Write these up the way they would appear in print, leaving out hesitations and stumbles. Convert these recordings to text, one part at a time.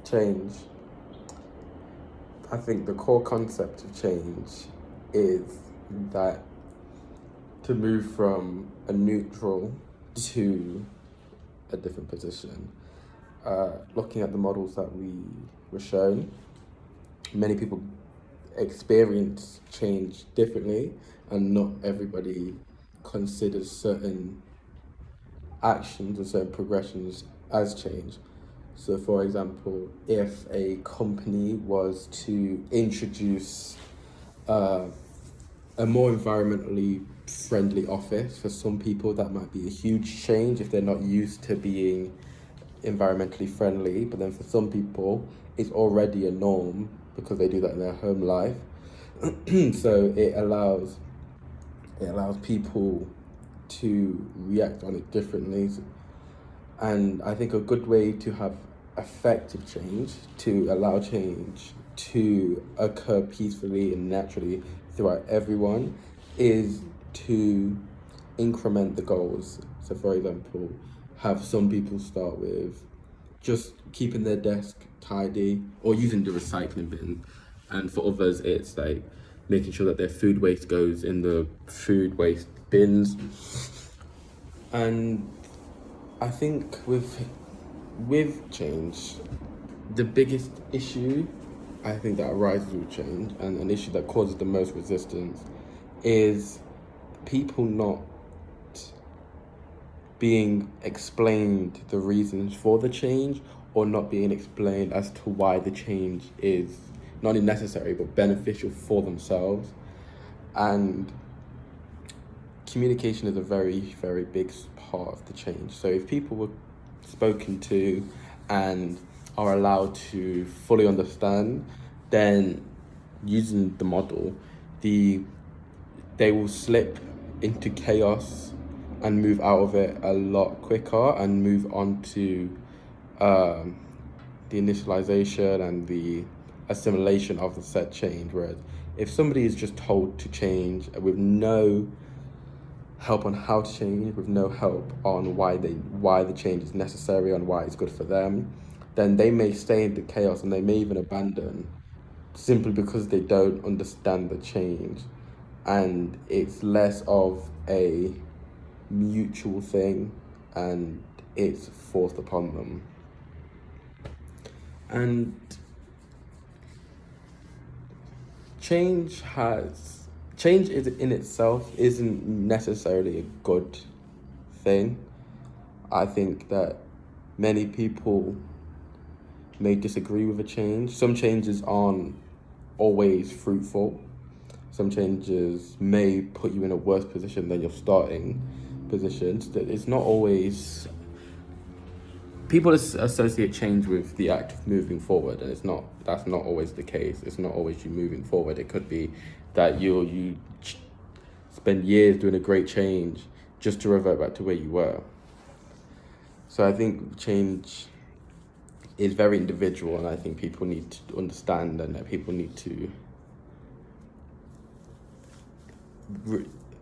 Change. I think the core concept of change is that to move from a neutral to a different position. Looking at the models that we were shown, many people experience change differently, and not everybody considers certain actions or certain progressions as change. So, for example, if a company was to introduce uh, a more environmentally friendly office, for some people that might be a huge change if they're not used to being environmentally friendly. But then for some people, it's already a norm because they do that in their home life. So it allows people to react on it differently. And I think a good way to have effective change, to allow change to occur peacefully and naturally throughout everyone, is to increment the goals. So, for example, have some people start with just keeping their desk tidy or using the recycling bin, and for others, it's like making sure that their food waste goes in the food waste bins. And I think with change, the biggest issue I think that arises with change, and an issue that causes the most resistance, is people not being explained the reasons for the change, or not being explained as to why the change is not only necessary but beneficial for themselves. And communication is a very, very big part of the change. So if people were spoken to and are allowed to fully understand, then using the model, they will slip into chaos and move out of it a lot quicker and move on to um, the initialization and the assimilation of the said change. Whereas if somebody is just told to change with no help on how to change, with no help on why the change is necessary and why it's good for them, then they may stay in the chaos and they may even abandon simply because they don't understand the change, and it's less of a mutual thing and it's forced upon them. And change has change is in itself isn't necessarily a good thing. I think that many people may disagree with a change. Some changes aren't always fruitful. Some changes may put you in a worse position than your starting position. That it's not always. People associate change with the act of moving forward, and it's not. That's not always the case. It's not always you moving forward. It could be that you spend years doing a great change just to revert back to where you were. So I think change is very individual, and I think people need to understand, and that people need to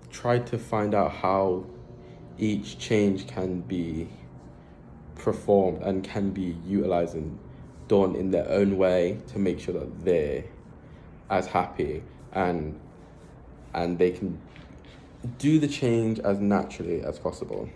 try to find out how each change can be performed and can be utilized and done in their own way to make sure that they're as happy and they can do the change as naturally as possible.